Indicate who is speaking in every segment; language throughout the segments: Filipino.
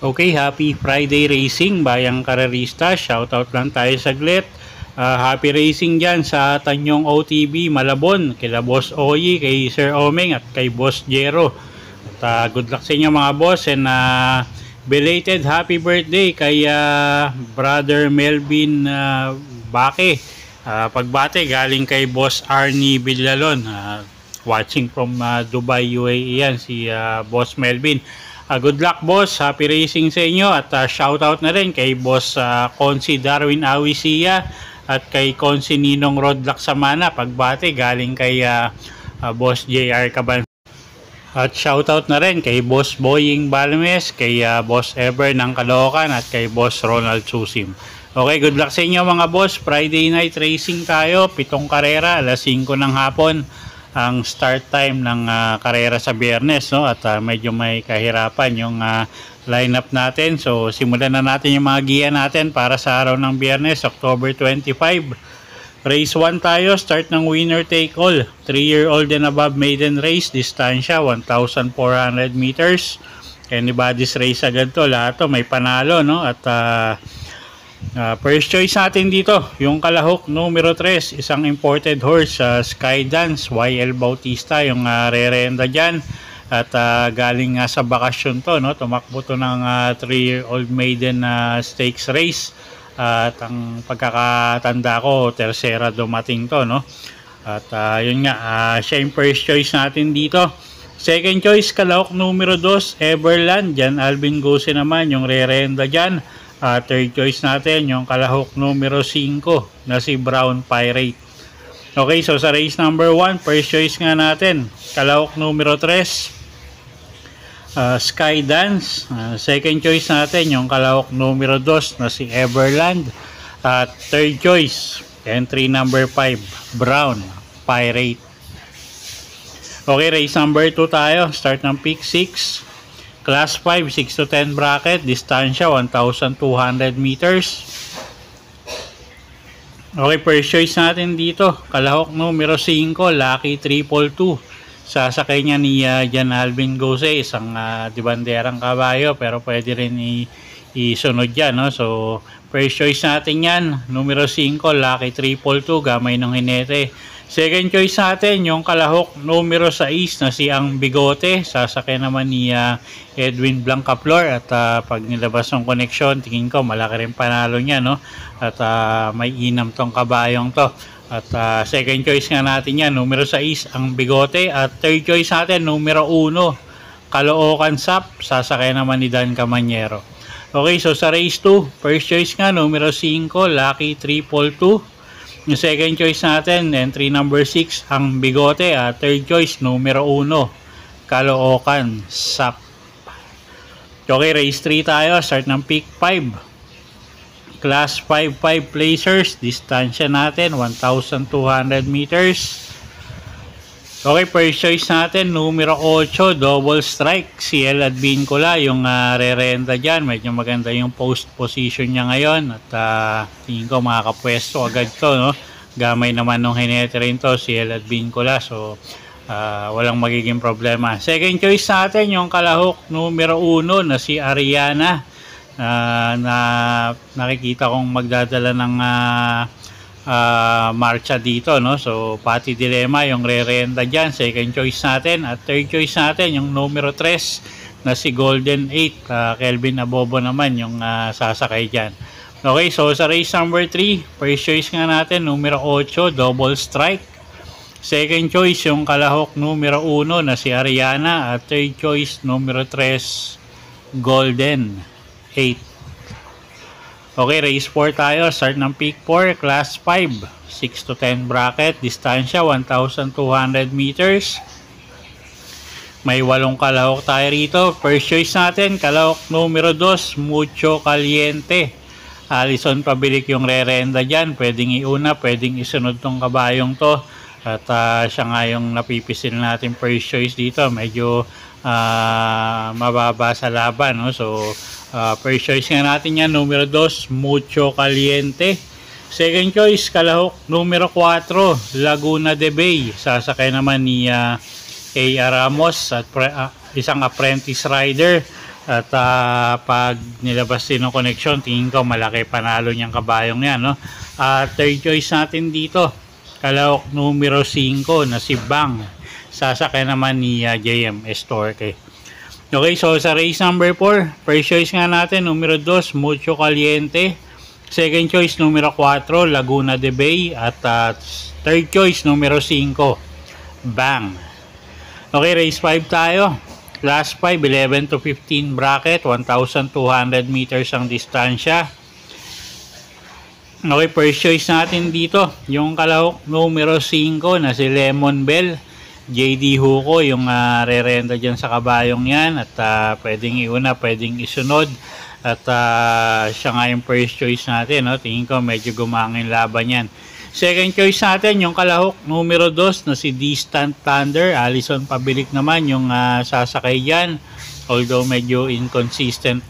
Speaker 1: Okay, happy Friday racing, bayang karerista. Shoutout lang tayo saglit. Happy racing dyan sa Tanyong OTB, Malabon, kila Boss Oyi, kay Sir Omeng at kay Boss Jero. At good luck sa inyo mga boss, and belated happy birthday kay Brother Melvin Bake. Pagbate galing kay Boss Arnie Villalon, watching from Dubai, UAE yan, si Boss Melvin. Good luck boss, happy racing sa inyo, at shoutout na rin kay Boss Consi Darwin Awisia at kay Consi Ninong Rodlack Samana, pagbate galing kay Boss JR Caban. At shoutout na rin kay Boss Boying Balmes, kay Boss Ever ng Caloocan at kay Boss Ronald Susim. Okay, good luck sa inyo mga boss. Friday night racing tayo, 7 karera, alas 5 ng hapon ang start time ng karera sa Biyernes, no? At medyo may kahirapan yung lineup natin. So simulan na natin yung mga giya natin para sa araw ng Biyernes, October 25. Race 1 tayo, start ng winner take all. 3-year-old and above maiden race, distansya 1,400 meters. Anybody's race agad to, lahat to may panalo, no? At first choice natin dito, yung kalahok numero 3, isang imported horse, Skydance, YL Bautista, yung re-renda dyan. At galing sa bakasyon to, no? Tumakbo to ng 3-year-old maiden stakes race. At ang pagkakatanda ko, tersera dumating to, no? At yun nga, siya yung first choice natin dito. Second choice, kalahok numero 2, Everland, dyan Alvin Gose naman, yung re-renda dyan. Third choice natin, yung kalahok numero 5 na si Brown Pirate. Okay, so sa race number 1, first choice nga natin, kalahok numero 3, Skydance. Second choice natin, yung kalahok numero 2 na si Everland. At third choice, entry number 5, Brown Pirate. Okay, race number 2 tayo, start ng pick 6. Class 5, 6 to 10 bracket, distansya 1,200 meters. Okay, first choice natin dito, kalahok numero 5, Lucky 222. Sasakay niya ni Jan Alvin Gose, isang dibanderang kabayo, pero pwede rin isunod yan, no? So, first choice natin yan, numero 5, Lucky 222, gamay ng hinete. Second choice natin, yung kalahok numero 6 na si Ang Bigote. Sasakay naman ni Edwin Blancaflor. At pag nilabas ng koneksyon, tingin ko malaki rin panalo niya, no? At may inam tong kabayong to. At second choice nga natin yan, numero 6, Ang Bigote. At third choice natin, numero 1, Caloocan Sap. Sasakay naman ni Dan Camanyero. Okay, so sa race 2, first choice nga, numero 5, Lucky 222. Yung second choice natin, entry number 6, Ang Bigote. Third choice, numero 1, Caloocan Sap. Okay, race 3 tayo. Start ng pick 5. Class 5 placers. Distansya natin, 1,200 meters. Okay, first choice natin, numero 8, Double Strike. Si El Advincula, yung re-renta dyan. Medyo maganda yung post position niya ngayon. At tingin ko makakapwesto agad to, no? Gamay naman nung hinete rin to, si El Advincula. So, walang magiging problema. Second choice natin, yung kalahok numero 1 na si Ariana. Na nakikita kong magdadala ng marcha dito, no? So Pati Dilemma yung re-renta dyan, second choice natin. At third choice natin yung numero 3 na si Golden 8, Kelvin Abobo naman yung sasakay dyan. Okay, so sa race number 3, first choice nga natin, numero 8, Double Strike. Second choice yung kalahok numero 1 na si Ariana. At third choice, numero 3, Golden 8. Okay, race 4 tayo. Start ng pick 4, class 5, 6 to 10 bracket, distansya 1,200 meters. May 8 kalahok tayo rito. First choice natin, kalahok numero 2, Mucho Caliente. Alison Pabilik yung re-renda dyan. Pwedeng iuna, pwedeng isunod tong kabayong to. At siya nga yung napipisil natin first choice dito. Medyo mababa sa laban, no? So first choice nga natin yan, numero 2, Mucho Caliente. Second choice, kalahok, numero 4, Laguna de Bay. Sasakay naman ni A.R. Ramos at isang apprentice rider. At pag nilabas din ng connection, tingin ko malaki panalo niyang kabayong yan, no? Third choice natin dito, kalahok numero 5 na si Bang. Sasakay naman ni JM Estorque. Okay, so sa race number 4, first choice nga natin, numero 2, Mucho Caliente. Second choice, numero 4, Laguna de Bay. At third choice, numero 5, Bang. Okay, race 5 tayo. Class 5, 11 to 15 bracket, 1,200 meters ang distansya. Okay, first choice natin dito, yung kalahok numero 5 na si Lemon Bell. JD Huko yung re-renta dyan sa kabayong yan. At pwedeng iuna, pwedeng isunod. At siya nga yung first choice natin, no? Tingin ko medyo gumangin laban yan. Second choice natin, yung kalahok numero 2 na si Distant Thunder. Alison Pabilik naman yung sasakay dyan. Although medyo inconsistent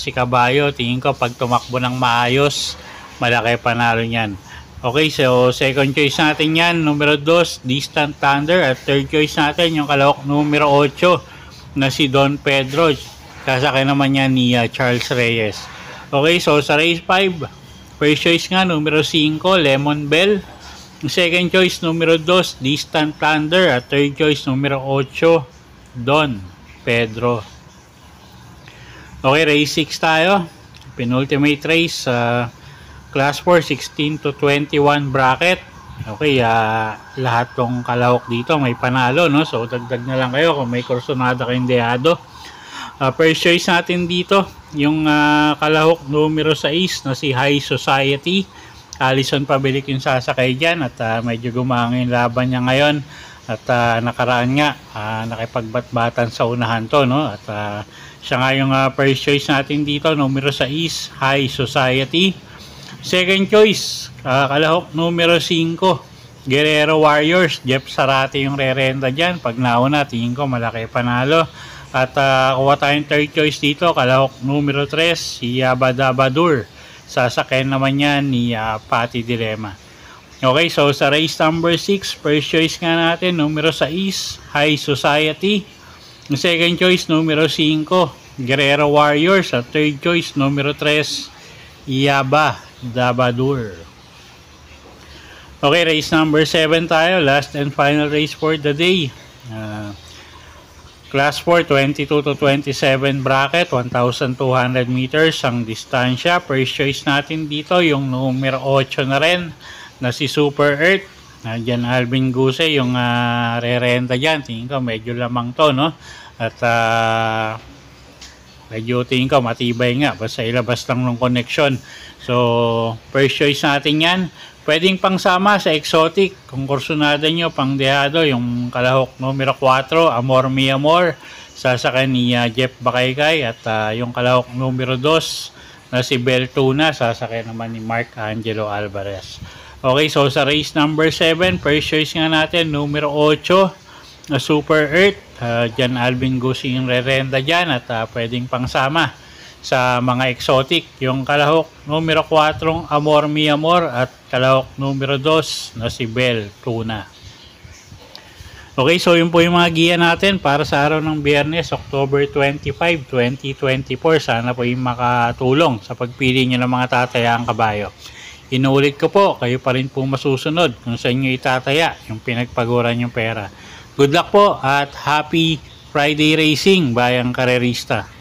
Speaker 1: si kabayo, tingin ko pag tumakbo ng maayos, malaki panalo niyan. Okay, so second choice natin yan, numero 2, Distant Thunder. At third choice natin, yung kalahok numero 8 na si Don Pedro. Sasakay naman yan ni Charles Reyes. Okay, so sa race 5, first choice nga, numero 5, Lemon Bell. Second choice, numero 2, Distant Thunder. At third choice, numero 8, Don Pedro. Okay, race 6 tayo. Penultimate race, Class 4, 16 to 21 bracket. Okay, lahat tong kalahok dito may panalo, no? So, dagdag na lang kayo kung may kursonada kayong dehado. First choice natin dito, yung kalahok numero 6 na si High Society. Alison Pabilik yung sasakay dyan. At medyo gumangin laban niya ngayon. At nakaraan nga, nakipagbatbatan sa unahan to, no? At siya nga yung first choice natin dito, numero 6, High Society. Second choice, kalahok numero 5, Guerrero Warriors. Jeff Sarate yung re-renta dyan. Pag nauna, tingin ko malaki panalo. At kuha tayong third choice dito, kalahok numero 3, si Badabadur. Sasakayan naman yan ni Patty Dilema. Okay, so sa race number 6, first choice nga natin, numero 6, High Society. Second choice, numero 5, Guerrero Warriors. At third choice, numero 3, Badabadur. Okay, race number 7 tayo. Last and final race for the day. Class 4, 22 to 27 bracket, 1,200 meters ang distansya. First choice natin dito, yung numero 8 na rin, na si Super Earth. Diyan Alvin Guse yung re-renta dyan. Tingin ko medyo lamang to, no? At medyo tingin ko matibay nga. Basta ilabas lang ng connection. So, first choice natin yan. Pwedeng pangsama sa exotic. Kung kursonada nyo, pang dehado, yung kalahok numero 4, Amor Mi Amor. Sasakay ni Jeff Bakaykay. At yung kalahok numero 2 na si Bel Tuna. Sasakay naman ni Mark Angelo Alvarez. Okay, so sa race number 7, first choice nga natin, numero 8 na Super Earth. Diyan Alvin Gusi yung re-renta dyan. At pwedeng pangsama sa mga exotic, yung kalahok numero 4, Amor Mi Amor. At kalahok numero 2 na si Bel Tuna. Okay, so yun po yung mga giya natin para sa araw ng Biyernes, October 25, 2024. Sana po yung makatulong sa pagpili nyo ng mga tatayaang kabayo. Inuulit ko po, kayo pa rin po masusunod kung sa inyo itataya yung pinagpaguran yung pera. Good luck po at happy Friday racing, bayang karerista.